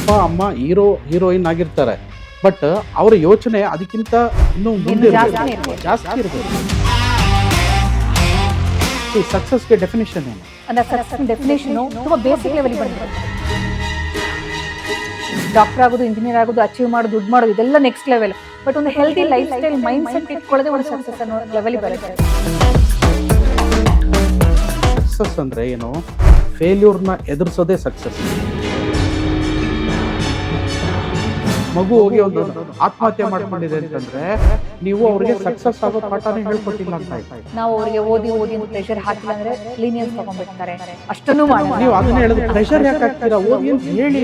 ಅಪ್ಪ ಅಮ್ಮ ಹೀರೋಯಿನ್ ಆಗಿರ್ತಾರೆ, ಬಟ್ ಅವರ ಯೋಚನೆ ಅದಕ್ಕಿಂತ ಇನ್ನೂ ಮುಂದೆ ಜಾಸ್ತಿ ಇರಬೇಕು. ಈ ಸಕ್ಸಸ್ಗೆ ಡೆಫಿನೇಷನ್ ಏನು? ಅಂದ್ರೆ ಸಕ್ಸಸ್ ಡೆಫಿನೇಷನ್ ತುಂಬಾ ಬೇಸಿಕ್ ಲೆವೆಲ್ ಬಂದಿದೆ. ಡಾಕ್ಟರ್ ಆಗೋದು, ಇಂಜಿನಿಯರ್ ಆಗೋದು, ಅಚೀವ್ ಮಾಡೋದು, ದುಡ್ಡು ಮಾಡೋದು ಇದೆಲ್ಲ ನೆಕ್ಸ್ಟ್ ಲೆವೆಲ್. ಬಟ್ ಒಂದು healthy lifestyle mindset ಇಟ್ಕೊಳ್ಳೋದೇ ಒಂದು ಸಕ್ಸಸ್ ಅನ್ನೋ ಲೆವೆಲ್ ಬರುತ್ತೆ. ಸಕ್ಸಸ್ ಅಂದ್ರೆ ಏನು? ಫೇಲ್ಯೂರ್ನ ಎದುರಿಸೋದೇ ಸಕ್ಸಸ್. ಮಗು ಹೋಗಿ ಒಂದು ಆತ್ಮಹತ್ಯೆ ಮಾಡ್ಕೊಂಡಿದೆ ಅಂತಂದ್ರೆ ನೀವು ಅವ್ರಿಗೆ ಸಕ್ಸಸ್ ಆಗೋ ಪಾಠನೇ ಹೇಳ್ಕೊಟ್ಟಿಲ್ಲ ಅಂತ ಆಯ್ತು. ನಾವು ಅವ್ರಿಗೆ ಓದಿ ಪ್ರೆಷರ್ ಹಾಕಿಲ್ಲ ಅಂದ್ರೆ ಲೀನಿಯನ್ಸ್ ತಗೊಂಡ್ಬಿಡ್ತಾರೆ. ಅಷ್ಟನ್ನು ಮಾಡಿ ನೀವು ಅದನ್ನ ಹೇಳಿದ್ರೆ ಪ್ರೆಷರ್ ಯಾಕೆ ಹಾಕ್ತೀರಾ? ಓದಿ ಅಂತ ಹೇಳಿ.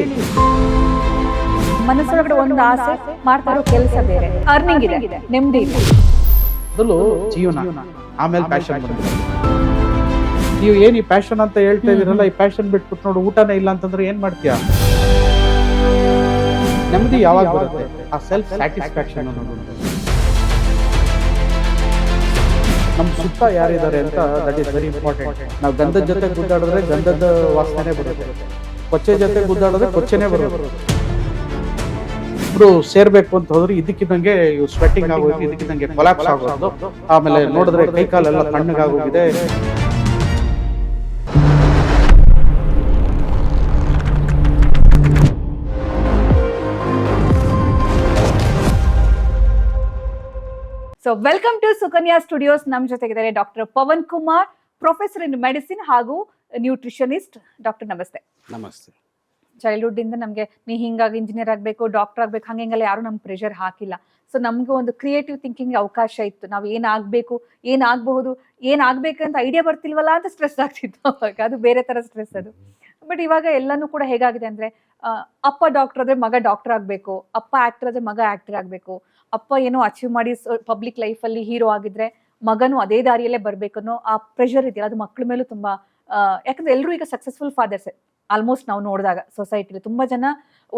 ಮನಸ್ಸೊಳಗಡೆ ಒಂದು ಆಸೆ, ಮಾಡ್ತಾ ಇರೋ ಕೆಲಸ ಬೇರೆ, ಅರ್ನಿಂಗ್ ಇದೆ, ನೆಮ್ಮದಿ ಇದೆ, ಮೊದಲು ಜೀವನ, ಆಮೇಲೆ ಪ್ಯಾಷನ್ ಬಂದಿದೆ. ನೀವು ಏನ್ ಈ ಪ್ಯಾಷನ್ ಅಂತ ಹೇಳ್ತಾ ಇದೀರಲ್ಲ, ಈ ಪ್ಯಾಷನ್ ಬಿಟ್ಬಿಟ್ಟು ನೋಡು ಊಟನೇ ಇಲ್ಲ ಅಂತಂದ್ರೆ ಏನ್ ಮಾಡ್ತೀಯಾ? ನೆಮ್ಮದಿ ಯಾವಾಗ ಬರುತ್ತೆ? ಆ ಸೆಲ್ಫ್ ಸ್ಯಾಟಿಸ್ಫ್ಯಾಕ್ಷನ್ ಅನ್ನೋದು. ನಮ್ಮ ಸುತ್ತ ಯಾರಿದ್ದಾರೆ ಅಂತ ದಟ್ ಈಸ್ ವೆರಿ ಇಂಪಾರ್ಟೆಂಟ್. ನಾವು ಗಂಧದ ಜೊತೆ ಗುದ್ದಾಡಿದ್ರೆ ಗಂಧದ ವಾಸನೆ ಬರುತ್ತೆ, ಕೊಚ್ಚೆ ಜೊತೆ ಗುದ್ದಾಡಿದ್ರೆ ಕೊಚ್ಚೆನೇ ಬರುತ್ತೆ. ಇಬ್ರು ಸೇರ್ಬೇಕು ಅಂತ ಹೋದ್ರೆ ಇದಕ್ಕಿದ್ದಂಗೆ ಸ್ವೆಟ್ಟಿಂಗ್ ಆಗೋದು, ಇದಕ್ಕಿದ್ದಂಗೆ ಕೊಲಾಪ್ಸ್ ಆಗೋದು, ಆಮೇಲೆ ನೋಡಿದ್ರೆ ಕೈ ಕಾಲೆಲ್ಲ ತಣ್ಣಗಾಗೋಗಿದೆ. So welcome to Sukanya Studios. ನಮ್ಮ ಜೊತೆಗಿದ್ದಾರೆ doctor Pavan Kumar, professor in medicine ಹಾಗೂ ನ್ಯೂಟ್ರಿಷನಿಸ್ಟ್. ಡಾಕ್ಟರ್ ನಮಸ್ತೆ. ನಮಸ್ತೆ. ಚೈಲ್ಡ್ಹುಡ್ ಇಂದ ನಮಗೆ ನೀ ಹಿಂಗಾಗಿ ಇಂಜಿನಿಯರ್ ಆಗಬೇಕು, ಡಾಕ್ಟರ್ ಆಗಬೇಕು, ಹಂಗೆಲ್ಲ ಯಾರು ನಮ್ಗೆ ಪ್ರೆಷರ್ ಹಾಕಿಲ್ಲ. ಸೊ ನಮ್ಗೆ ಒಂದು ಕ್ರಿಯೇಟಿವ್ ಥಿಂಕಿಂಗ್ ಅವಕಾಶ ಇತ್ತು. ನಾವು ಏನಾಗಬೇಕು, ಏನಾಗಬಹುದು, ಏನಾಗಬೇಕಂತ ಐಡಿಯಾ ಬರ್ತಿಲ್ವಲ್ಲ ಅಂತ ಸ್ಟ್ರೆಸ್ ಆಗ್ತಿತ್ತು ಅವಾಗ. ಅದು ಬೇರೆ ಥರ ಸ್ಟ್ರೆಸ್ ಅದು. ಬಟ್ ಇವಾಗ ಎಲ್ಲನೂ ಕೂಡ ಹೇಗಾಗಿದೆ ಅಂದರೆ, ಅಪ್ಪ ಡಾಕ್ಟರ್ ಆದರೆ ಮಗ ಡಾಕ್ಟರ್ ಆಗಬೇಕು, ಅಪ್ಪ ಆ್ಯಕ್ಟರ್ ಆದರೆ ಮಗ ಆ್ಯಕ್ಟರ್ ಆಗಬೇಕು, ಅಪ್ಪ ಏನೋ ಅಚೀವ್ ಮಾಡಿ ಪಬ್ಲಿಕ್ ಲೈಫಲ್ಲಿ ಹೀರೋ ಆಗಿದ್ರೆ ಮಗನೂ ಅದೇ ದಾರಿಯಲ್ಲೇ ಬರಬೇಕು ಅನ್ನೋ ಆ ಪ್ರೆಷರ್ ಇದೆಯಲ್ಲ, ಅದು ಮಕ್ಕಳ ಮೇಲೂ ತುಂಬ. ಯಾಕಂದರೆ ಎಲ್ಲರೂ ಈಗ ಸಕ್ಸಸ್ಫುಲ್ ಫಾದರ್ಸೇ ಆಲ್ಮೋಸ್ಟ್. ನಾವು ನೋಡಿದಾಗ ಸೊಸೈಟಿಲಿ ತುಂಬ ಜನ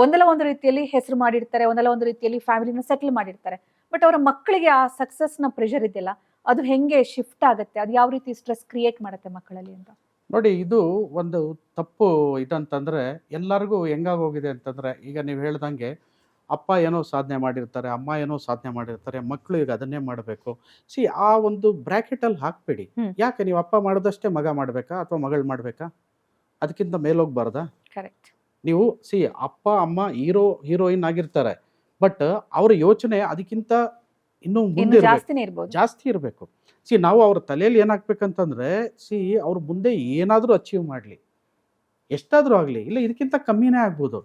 ಒಂದಲ್ಲ ಒಂದು ರೀತಿಯಲ್ಲಿ ಹೆಸರು ಮಾಡಿರ್ತಾರೆ, ಒಂದಲ್ಲ ಒಂದು ರೀತಿಯಲ್ಲಿ ಫ್ಯಾಮಿಲಿನ ಸೆಟ್ಲ್ ಮಾಡಿರ್ತಾರೆ. ಬಟ್ ಅವರ ಮಕ್ಕಳಿಗೆ ಆ ಸಕ್ಸಸ್ನ ಪ್ರೆಷರ್ ಇದೆಯಲ್ಲ, ಅದು ಹೆಂಗೆ ಶಿಫ್ಟ್ ಆಗುತ್ತೆ, ಅದು ಯಾವ ರೀತಿ ಸ್ಟ್ರೆಸ್ ಕ್ರಿಯೇಟ್ ಮಾಡುತ್ತೆ ಮಕ್ಕಳಲ್ಲಿ ಅಂತ ನೋಡಿ. ಇದು ಒಂದು ತಪ್ಪು ಇದಂತಂದ್ರೆ ಎಲ್ಲರಿಗೂ ಹೆಂಗಾಗೋಗಿದೆ ಅಂತಂದ್ರೆ, ಈಗ ನೀವು ಹೇಳ್ದಂಗೆ ಅಪ್ಪ ಏನೋ ಸಾಧನೆ ಮಾಡಿರ್ತಾರೆ, ಅಮ್ಮ ಏನೋ ಸಾಧನೆ ಮಾಡಿರ್ತಾರೆ, ಮಕ್ಕಳು ಈಗ ಅದನ್ನೇ ಮಾಡಬೇಕು. ಆ ಒಂದು ಬ್ರ್ಯಾಕೆಟಲ್ಲಿ ಹಾಕ್ಬೇಡಿ. ಯಾಕೆ ನೀವು ಅಪ್ಪ ಮಾಡಿದಷ್ಟೇ ಮಗ ಮಾಡಬೇಕಾ ಅಥವಾ ಮಗಳು ಮಾಡಬೇಕಾ? ಅದಕ್ಕಿಂತ ಮೇಲೋಗ್ಬಾರ್ದಾ? ಕರೆಕ್ಟ್. ನೀವು ಅಪ್ಪ ಅಮ್ಮ ಹೀರೋಯಿನ್ ಆಗಿರ್ತಾರೆ, ಬಟ್ ಅವರ ಯೋಚನೆ ಅದಕ್ಕಿಂತ ಇನ್ನೂ ಮುಂದೆ ಜಾಸ್ತಿ ಇರಬೇಕು. ನಾವು ಅವ್ರ ತಲೆಯಲ್ಲಿ ಏನಾಗ್ಬೇಕಂತಂದ್ರೆ, ಅವ್ರ ಮುಂದೆ ಏನಾದರೂ ಅಚೀವ್ ಮಾಡಲಿ, ಎಷ್ಟಾದರೂ ಆಗಲಿ, ಇಲ್ಲ ಇದಕ್ಕಿಂತ ಕಮ್ಮಿನೇ ಆಗ್ಬೋದು.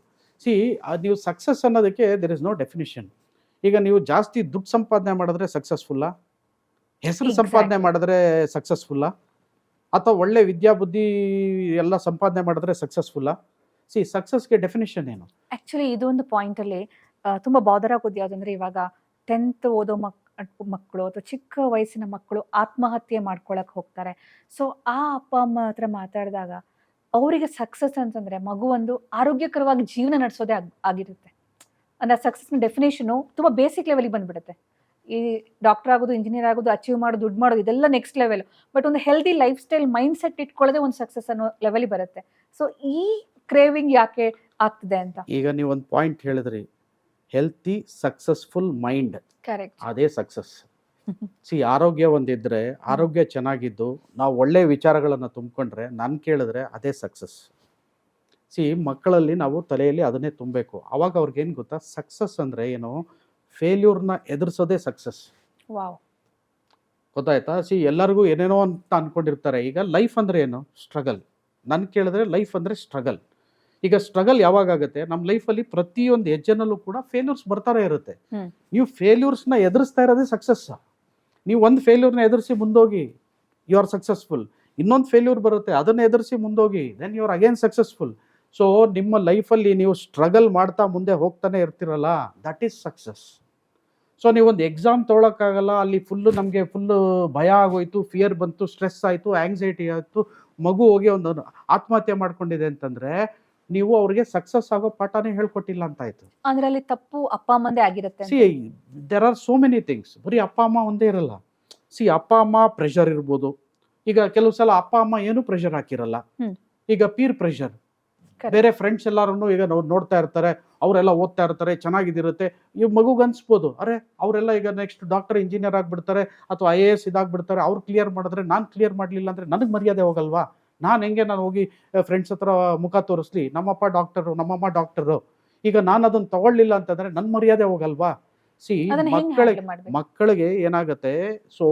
ನೀವು ಸಕ್ಸಸ್ ಅನ್ನೋದಕ್ಕೆ ದೇರ್ ಇಸ್ ನೋ ಡೆಫಿನಿಷನ್. ಈಗ ನೀವು ಜಾಸ್ತಿ ದುಡ್ಡು ಸಂಪಾದನೆ ಮಾಡಿದ್ರೆ ಸಕ್ಸಸ್ಫುಲ್ಲಾ? ಹೆಸರು ಸಂಪಾದನೆ ಮಾಡಿದ್ರೆ ಸಕ್ಸಸ್ಫುಲ್ಲಾ? ಅಥವಾ ಒಳ್ಳೆ ವಿದ್ಯಾಬುದ್ಧಿ ಎಲ್ಲ ಸಂಪಾದನೆ ಮಾಡಿದ್ರೆ ಸಕ್ಸಸ್ಫುಲ್ಲಾ? ಸಕ್ಸಸ್ಗೆ ಡೆಫಿನಿಷನ್ ಏನು? ಆ್ಯಕ್ಚುಲಿ ಇದೊಂದು ಪಾಯಿಂಟಲ್ಲಿ ತುಂಬ ಬಾದರ್ ಆಗೋದು ಯಾವುದಂದ್ರೆ, ಇವಾಗ 10th ಓದೋ ಮಕ್ಕಳು ಅಥವಾ ಚಿಕ್ಕ ವಯಸ್ಸಿನ ಮಕ್ಕಳು ಆತ್ಮಹತ್ಯೆ ಮಾಡ್ಕೊಳಕ್ಕೆ ಹೋಗ್ತಾರೆ. ಸೊ ಆ ಅಪ್ಪ ಅಮ್ಮ ಹತ್ರ ಮಾತಾಡಿದಾಗ ಅವರಿಗೆ ಸಕ್ಸಸ್ ಅಂತಂದರೆ ಮಗು ಒಂದು ಆರೋಗ್ಯಕರವಾಗಿ ಜೀವನ ನಡೆಸೋದೇ ಆಗಿರುತ್ತೆ. ಅಂದರೆ ಸಕ್ಸಸ್ನ ಡೆಫಿನೇಷನು ತುಂಬ ಬೇಸಿಕ್ ಲೆವೆಲಿಗೆ ಬಂದುಬಿಡುತ್ತೆ. ಈ ಡಾಕ್ಟರ್ ಆಗೋದು, ಇಂಜಿನಿಯರ್ ಆಗೋದು, ಅಚೀವ್ ಮಾಡೋದು, ದುಡ್ಡು ಮಾಡೋದು ಇದೆಲ್ಲ ನೆಕ್ಸ್ಟ್ ಲೆವೆಲ್. ಬಟ್ ಒಂದು healthy lifestyle mindset ಇಟ್ಕೊಳ್ಳೋದೇ ಒಂದು ಸಕ್ಸಸ್ ಅನ್ನೋ ಲೆವೆಲಿಗೆ ಬರುತ್ತೆ. ಸೊ ಈ ಕ್ರೇವಿಂಗ್ ಯಾಕೆ ಆಗ್ತಿದೆ ಅಂತ ಈಗ ನೀವು ಒಂದು ಪಾಯಿಂಟ್ ಹೇಳಿದ್ರಿ, ಹೆಲ್ತಿ ಸಕ್ಸಸ್ಫುಲ್ ಮೈಂಡ್. ಕರೆಕ್ಟ್. ಅದೇ ಸಕ್ಸಸ್. ಆರೋಗ್ಯ ಒಂದಿದ್ರೆ, ಆರೋಗ್ಯ ಚೆನ್ನಾಗಿದ್ದು ನಾವು ಒಳ್ಳೆ ವಿಚಾರಗಳನ್ನು ತುಂಬಿಕೊಂಡ್ರೆ, ನಾನು ಕೇಳಿದ್ರೆ ಅದೇ ಸಕ್ಸಸ್. ಮಕ್ಕಳಲ್ಲಿ ನಾವು ತಲೆಯಲ್ಲಿ ಅದನ್ನೇ ತುಂಬಬೇಕು. ಅವಾಗ ಅವ್ರಿಗೇನು ಗೊತ್ತಾ, ಸಕ್ಸಸ್ ಅಂದರೆ ಏನು? ಫೇಲ್ಯೂರ್ನ ಎದುರಿಸೋದೇ ಸಕ್ಸಸ್. ವಾವ್, ಗೊತ್ತಾಯ್ತಾ? ಎಲ್ಲರಿಗೂ ಏನೇನೋ ಅಂತ ಅಂದ್ಕೊಂಡಿರ್ತಾರೆ. ಈಗ ಲೈಫ್ ಅಂದರೆ ಏನು? ಸ್ಟ್ರಗಲ್. ನಾನು ಕೇಳಿದ್ರೆ ಲೈಫ್ ಅಂದರೆ ಸ್ಟ್ರಗಲ್. ಈಗ ಸ್ಟ್ರಗಲ್ ಯಾವಾಗ ಆಗುತ್ತೆ? ನಮ್ಮ ಲೈಫಲ್ಲಿ ಪ್ರತಿಯೊಂದು ಹೆಜ್ಜೆನಲ್ಲೂ ಕೂಡ ಫೇಲ್ಯೂರ್ಸ್ ಬರ್ತಾನೆ ಇರುತ್ತೆ. ನೀವು ಫೇಲ್ಯೂರ್ಸ್ನ ಎದುರಿಸ್ತಾ ಇರೋದೇ ಸಕ್ಸಸ್. ನೀವು ಒಂದು ಫೇಲ್ಯೂರ್ನ ಎದುರಿಸಿ ಮುಂದೋಗಿ ಯು ಆರ್ ಸಕ್ಸಸ್ಫುಲ್. ಇನ್ನೊಂದು ಫೇಲ್ಯೂರ್ ಬರುತ್ತೆ, ಅದನ್ನು ಎದುರಿಸಿ ಮುಂದೋಗಿ then you are again successful. So ನಿಮ್ಮ ಲೈಫಲ್ಲಿ ನೀವು ಸ್ಟ್ರಗಲ್ ಮಾಡ್ತಾ ಮುಂದೆ ಹೋಗ್ತಾನೆ ಇರ್ತಿರಲ್ಲ, ದಟ್ ಈಸ್ ಸಕ್ಸಸ್. ಸೊ ನೀವೊಂದು ಎಕ್ಸಾಮ್ ತೊಗೊಳಕ್ಕಾಗಲ್ಲ, ಅಲ್ಲಿ ನಮಗೆ ಫುಲ್ಲು ಭಯ ಆಗೋಯ್ತು, ಫಿಯರ್ ಬಂತು, ಸ್ಟ್ರೆಸ್ ಆಯಿತು, ಆ್ಯಂಗ್ಸೈಟಿ ಆಯಿತು, ಮಗು ಹೋಗಿ ಒಂದು ಆತ್ಮಹತ್ಯೆ ಮಾಡ್ಕೊಂಡಿದೆ ಅಂತಂದರೆ ನೀವು ಅವ್ರಿಗೆ ಸಕ್ಸಸ್ ಆಗೋ ಪಾಠನೇ ಹೇಳ್ಕೊಟ್ಟಿಲ್ಲ ಅಂತ ಆಯ್ತು. ಅಂದ್ರೆ ಅಲ್ಲಿ ತಪ್ಪು ಅಪ್ಪ ಅಮ್ಮಂದೇ ಆಗಿರುತ್ತೆ. There are so many things. ಬರೀ ಅಪ್ಪ ಅಮ್ಮ ಒಂದೇ ಇರಲ್ಲ. ಅಪ್ಪ ಅಮ್ಮ ಪ್ರೆಷರ್ ಇರ್ಬೋದು. ಈಗ ಕೆಲವು ಸಲ ಅಪ್ಪ ಅಮ್ಮ ಏನು ಪ್ರೆಷರ್ ಹಾಕಿರಲ್ಲ. ಈಗ ಪೀರ್ ಪ್ರೆಷರ್, Correct. ಬೇರೆ ಫ್ರೆಂಡ್ಸ್ ಎಲ್ಲಾರನ್ನು ಈಗ ನೋಡ್ತಾ ಇರ್ತಾರೆ, ಅವರೆಲ್ಲ ಓದ್ತಾ ಇರ್ತಾರೆ, ಚೆನ್ನಾಗಿದಿರುತ್ತೆ. ಈ ಮಗುಗೆ ಅನ್ಸ್ಬೋದು, ಅರೆ ಅವರೆಲ್ಲ ಈಗ ನೆಕ್ಸ್ಟ್ ಡಾಕ್ಟರ್ ಇಂಜಿನಿಯರ್ ಆಗ್ಬಿಡ್ತಾರೆ ಅಥವಾ IAS ಇದಾಗ್ಬಿಡ್ತಾರೆ, ಅವ್ರು ಕ್ಲಿಯರ್ ಮಾಡಿದ್ರೆ ನಾನು ಕ್ಲಿಯರ್ ಮಾಡಲಿಲ್ಲ ಅಂದರೆ ನನಗೆ ಮರ್ಯಾದೆ ಹೋಗಲ್ವಾ? ನಾನು ಹೋಗಿ ಫ್ರೆಂಡ್ಸ್ ಹತ್ರ ಮುಖ ತೋರಿಸ್ಲಿ, ನಮ್ಮಪ್ಪ ಡಾಕ್ಟರು, ನಮ್ಮಮ್ಮ ಡಾಕ್ಟರು, ಈಗ ನಾನು ಅದನ್ನು ತಗೊಳ್ಳಿಲ್ಲ ಅಂತಂದರೆ ನನ್ನ ಮರ್ಯಾದೆ ಹೋಗಲ್ವಾ? ಸಿ ಅದನ್ನ ಹೆಂಗ್ ಮಕ್ಕಳಿಗೆ ಹ್ಯಾಂಡಲ್ ಮಾಡ್ಬೇಕು? ಮಕ್ಕಳಿಗೆ ಏನಾಗುತ್ತೆ, ಸೊ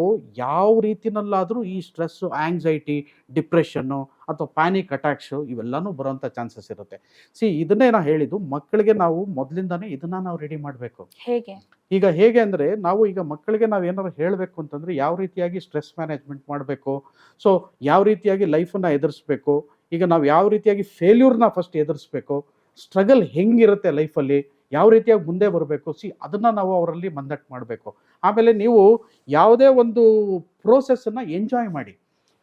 ಯಾವ ರೀತಿನಲ್ಲಾದರೂ ಈ ಸ್ಟ್ರೆಸ್ಸು, ಆಂಗ್ಸೈಟಿ, ಡಿಪ್ರೆಷನ್ನು ಅಥವಾ ಪ್ಯಾನಿಕ್ ಅಟ್ಯಾಕ್ಸು ಇವೆಲ್ಲನೂ ಬರೋಂಥ ಚಾನ್ಸಸ್ ಇರುತ್ತೆ. ಸಿ ಇದನ್ನೇ ನಾನು ಹೇಳಿದ್ದು, ಮಕ್ಕಳಿಗೆ ನಾವು ಮೊದಲಿಂದಾನೇ ಇದನ್ನು ನಾವು ರೆಡಿ ಮಾಡಬೇಕು. ಹೇಗೆ? ಈಗ ಹೇಗೆ ಅಂದರೆ, ನಾವು ಈಗ ಮಕ್ಕಳಿಗೆ ನಾವು ಏನಾದ್ರು ಹೇಳಬೇಕು ಅಂತಂದರೆ ಯಾವ ರೀತಿಯಾಗಿ ಸ್ಟ್ರೆಸ್ ಮ್ಯಾನೇಜ್ಮೆಂಟ್ ಮಾಡಬೇಕು, ಸೊ ಯಾವ ರೀತಿಯಾಗಿ ಲೈಫನ್ನು ಎದುರಿಸ್ಬೇಕು, ಈಗ ನಾವು ಯಾವ ರೀತಿಯಾಗಿ ಫೇಲ್ಯೂರ್ನ ಫಸ್ಟ್ ಎದುರಿಸ್ಬೇಕು, ಸ್ಟ್ರಗಲ್ ಹೆಂಗಿರುತ್ತೆ ಲೈಫಲ್ಲಿ, ಯಾವ ರೀತಿಯಾಗಿ ಮುಂದೆ ಬರಬೇಕು, ಸಿ ಅದನ್ನು ನಾವು ಅವರಲ್ಲಿ ಮಂದಟ್ಟು ಮಾಡಬೇಕು. ಆಮೇಲೆ ನೀವು ಯಾವುದೇ ಒಂದು ಪ್ರೋಸೆಸ್ಸನ್ನು ಎಂಜಾಯ್ ಮಾಡಿ.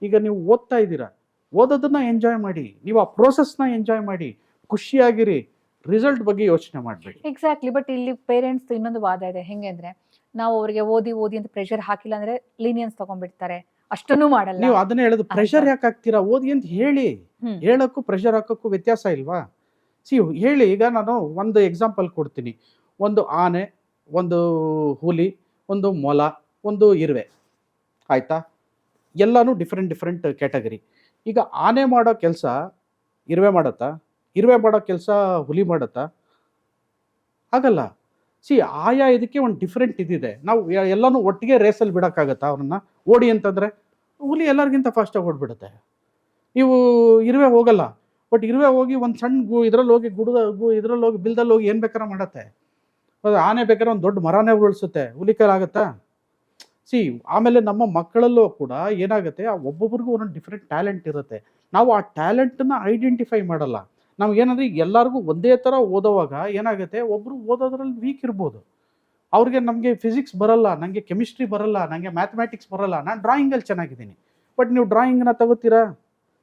ಈಗ ನೀವು ಓದ್ತಾ ಇದ್ದೀರಾ, ಓದೋದನ್ನು ಎಂಜಾಯ್ ಮಾಡಿ, ನೀವು ಆ ಪ್ರೋಸೆಸ್ನ ಎಂಜಾಯ್ ಮಾಡಿ, ಖುಷಿಯಾಗಿರಿ, ರಿಸಲ್ಟ್ ಬಗ್ಗೆ ಯೋಚನೆ ಮಾಡಬೇಡಿ. ಎಕ್ಸಾಕ್ಟ್ಲಿ. ಬಟ್ ಇಲ್ಲಿ ಪೇರೆಂಟ್ಸ್ ಇನ್ನೊಂದು ವಾದ ಇದೆ. ಹೆಂಗೆ ಅಂದ್ರೆ, ನಾವು ಅವ್ರಿಗೆ ಓದಿ ಓದಿ ಅಂತ ಪ್ರೆಷರ್ ಹಾಕಿಲ್ಲ ಅಂದ್ರೆ ಲೀನಿಯನ್ಸ್ ತಗೊಂಡ್ಬಿಡ್ತಾರೆ, ಅಷ್ಟನ್ನು ಮಾಡಲ್ಲ. ನೀವು ಅದನ್ನೇ ಹೇಳೋದು, ಪ್ರೆಷರ್ ಯಾಕೆ ಹಾಕ್ತೀರಾ, ಓದಿ ಅಂತ ಹೇಳಿ. ಹ್ಮ್. ಹೇಳೋಕ್ಕೂ ಪ್ರೆಷರ್ ಹಾಕೋಕ್ಕೂ ವ್ಯತ್ಯಾಸ ಇಲ್ವಾ? ಸಿ ಹೇಳಿ. ಈಗ ನಾನು ಒಂದು ಎಕ್ಸಾಂಪಲ್ ಕೊಡ್ತೀನಿ. ಒಂದು ಆನೆ, ಒಂದು ಹುಲಿ, ಒಂದು ಮೊಲ, ಒಂದು ಇರುವೆ, ಆಯಿತಾ? ಎಲ್ಲನೂ ಡಿಫ್ರೆಂಟ್ ಕ್ಯಾಟಗರಿ. ಈಗ ಆನೆ ಮಾಡೋ ಕೆಲಸ ಇರುವೆ ಮಾಡುತ್ತಾ? ಇರುವೆ ಮಾಡೋ ಕೆಲಸ ಹುಲಿ ಮಾಡುತ್ತಾ? ಆಗಲ್ಲ. ಸಿ ಆಯಾ ಇದಕ್ಕೆ ಒಂದು ಡಿಫ್ರೆಂಟ್ ಇದಿದೆ. ನಾವು ಎಲ್ಲನೂ ಒಟ್ಟಿಗೆ ರೇಸಲ್ಲಿ ಬಿಡೋಕ್ಕಾಗತ್ತಾ ಅವ್ರನ್ನ? ಓಡಿ ಅಂತಂದರೆ ಹುಲಿ ಎಲ್ಲರಿಗಿಂತ ಫಾಸ್ಟಾಗಿ ಓಡ್ಬಿಡುತ್ತೆ. ನೀವು ಇರುವೆ ಹೋಗಲ್ಲ. ಬಟ್ ಇರುವೆ ಹೋಗಿ ಒಂದು ಸಣ್ಣ ಇದ್ರಲ್ಲಿ ಹೋಗಿ ಇದ್ರಲ್ಲಿ ಹೋಗಿ ಬಿಲ್ದಲ್ಲಿ ಹೋಗಿ ಏನು ಬೇಕಾದ್ರೆ ಮಾಡುತ್ತೆ. ಅದು ಆನೆ ಬೇಕಾದ್ರೆ ಒಂದು ದೊಡ್ಡ ಮರನೇ ಉಳಿಸುತ್ತೆ, ಹುಲಿ ಕೈಲಾಗತ್ತಾ? ಸಿ ಆಮೇಲೆ ನಮ್ಮ ಮಕ್ಕಳಲ್ಲೂ ಕೂಡ ಏನಾಗುತ್ತೆ, ಆ ಒಬ್ಬೊಬ್ರಿಗೂ ಒಂದೊಂದು ಡಿಫ್ರೆಂಟ್ ಟ್ಯಾಲೆಂಟ್ ಇರುತ್ತೆ. ನಾವು ಆ ಟ್ಯಾಲೆಂಟನ್ನು ಐಡೆಂಟಿಫೈ ಮಾಡಲ್ಲ. ನಮಗೇನಂದ್ರೆ ಈಗ ಎಲ್ಲರಿಗೂ ಒಂದೇ ಥರ ಓದೋವಾಗ ಏನಾಗುತ್ತೆ, ಒಬ್ಬರು ಓದೋದ್ರಲ್ಲಿ ವೀಕ್ ಇರ್ಬೋದು. ಅವ್ರಿಗೆ ನಮಗೆ ಫಿಸಿಕ್ಸ್ ಬರಲ್ಲ, ನನಗೆ ಕೆಮಿಸ್ಟ್ರಿ ಬರಲ್ಲ, ನನಗೆ ಮ್ಯಾಥಮೆಟಿಕ್ಸ್ ಬರಲ್ಲ, ನಾನು ಡ್ರಾಯಿಂಗಲ್ಲಿ ಚೆನ್ನಾಗಿದ್ದೀನಿ. ಬಟ್ ನೀವು ಡ್ರಾಯಿಂಗ್ನ ತಗೋತೀರಾ?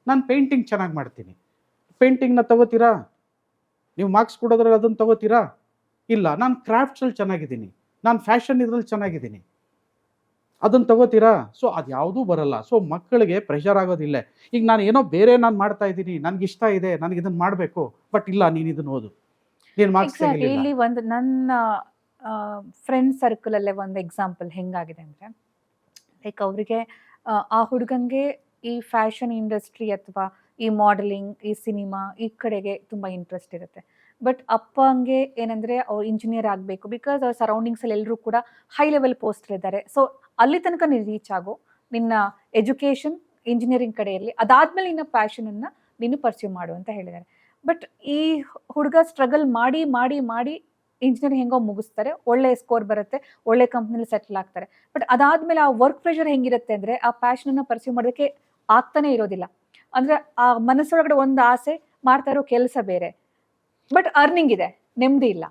ನಾನು ಪೇಂಟಿಂಗ್ ಚೆನ್ನಾಗಿ ಮಾಡ್ತೀನಿ, ಪೇಂಟಿಂಗ್ನ ತಗೋತೀರಾ? ನೀವು ಮಾರ್ಕ್ಸ್ ಕೊಡೋದ್ರಲ್ಲಿ ಅದನ್ನು ತಗೋತೀರಾ? ಇಲ್ಲ. ನಾನು ಕ್ರಾಫ್ಟ್ಸಲ್ಲಿ ಚೆನ್ನಾಗಿದ್ದೀನಿ, ನಾನು ಫ್ಯಾಷನ್ ಇದರಲ್ಲಿ ಚೆನ್ನಾಗಿದ್ದೀನಿ, ಅದನ್ನು ತಗೋತೀರಾ? ಸೊ ಅದು ಯಾವುದೂ ಬರಲ್ಲ. ಸೊ ಮಕ್ಕಳಿಗೆ ಪ್ರೆಷರ್ ಆಗೋದಿಲ್ಲ. ಈಗ ನಾನು ಏನೋ ಬೇರೆ ನಾನು ಮಾಡ್ತಾ ಇದ್ದೀನಿ, ನನಗಿಷ್ಟ ಇದೆ, ನನಗೆ ಇದನ್ನು ಮಾಡಬೇಕು, ಬಟ್ ಇಲ್ಲ ನೀನು ಇದನ್ನು ಓದು, ನೀನು ಮಾರ್ಕ್ಸ್ ಎಕ್ಸಾಕ್ಟ್ಲಿ. ತೆಗಿಲಿಲ್ಲ. ಇಲ್ಲಿ ಒಂದು ನನ್ನ ಫ್ರೆಂಡ್ ಸರ್ಕಲ್ ಅಲ್ಲೇ ಒಂದು ಎಕ್ಸಾಂಪಲ್ ಹೆಂಗಾಗಿದೆ ಅಂದ್ರೆ, ಲೈಕ್ ಅವರಿಗೆ ಆ ಹುಡುಗಂಗೆ ಈ ಫ್ಯಾಷನ್ ಇಂಡಸ್ಟ್ರಿ ಅಥವಾ ಈ ಮಾಡೆಲಿಂಗ್, ಈ ಸಿನಿಮಾ ಈ ಕಡೆಗೆ ತುಂಬ ಇಂಟ್ರೆಸ್ಟ್ ಇರುತ್ತೆ. ಬಟ್ ಅಪ್ಪಂಗೆ ಏನಂದರೆ ಅವ್ರು ಇಂಜಿನಿಯರ್ ಆಗಬೇಕು, ಬಿಕಾಸ್ ಅವ್ರ ಸರೌಂಡಿಂಗ್ಸಲ್ಲಿ ಎಲ್ಲರೂ ಕೂಡ ಹೈ ಲೆವೆಲ್ ಪೋಸ್ಟ್ ಇದ್ದಾರೆ. ಸೊ ಅಲ್ಲಿ ತನಕ ನೀನು ರೀಚ್ ಆಗು, ನಿನ್ನ ಎಜುಕೇಷನ್ ಇಂಜಿನಿಯರಿಂಗ್ ಕಡೆ ಇರಲಿ, ಅದಾದಮೇಲೆ ನಿನ್ನ ಪ್ಯಾಷನನ್ನು ನೀನು ಪರ್ಸ್ಯೂ ಮಾಡು ಅಂತ ಹೇಳಿದ್ದಾರೆ. ಬಟ್ ಈ ಹುಡುಗ ಸ್ಟ್ರಗಲ್ ಮಾಡಿ ಮಾಡಿ ಮಾಡಿ ಇಂಜಿನಿಯರಿಂಗ್ ಹೆಂಗೋ ಮುಗಿಸ್ತಾರೆ, ಒಳ್ಳೆ ಸ್ಕೋರ್ ಬರುತ್ತೆ, ಒಳ್ಳೆ ಕಂಪ್ನಿಲಿ ಸೆಟ್ಲ್ ಆಗ್ತಾರೆ. ಬಟ್ ಅದಾದಮೇಲೆ ಆ ವರ್ಕ್ ಪ್ರೆಷರ್ ಹೆಂಗಿರುತ್ತೆ ಅಂದರೆ, ಆ ಪ್ಯಾಷನನ್ನು ಪರ್ಸ್ಯೂ ಮಾಡೋದಕ್ಕೆ ಆಗ್ತಾನೆ ಇರೋದಿಲ್ಲ. ಅಂದರೆ ಆ ಮನಸ್ಸೊಳಗಡೆ ಒಂದು ಆಸೆ, ಮಾಡ್ತಾ ಇರೋ ಕೆಲಸ ಬೇರೆ, ಬಟ್ ಅರ್ನಿಂಗ್ ಇದೆ, ನೆಮ್ಮದಿ ಇಲ್ಲ.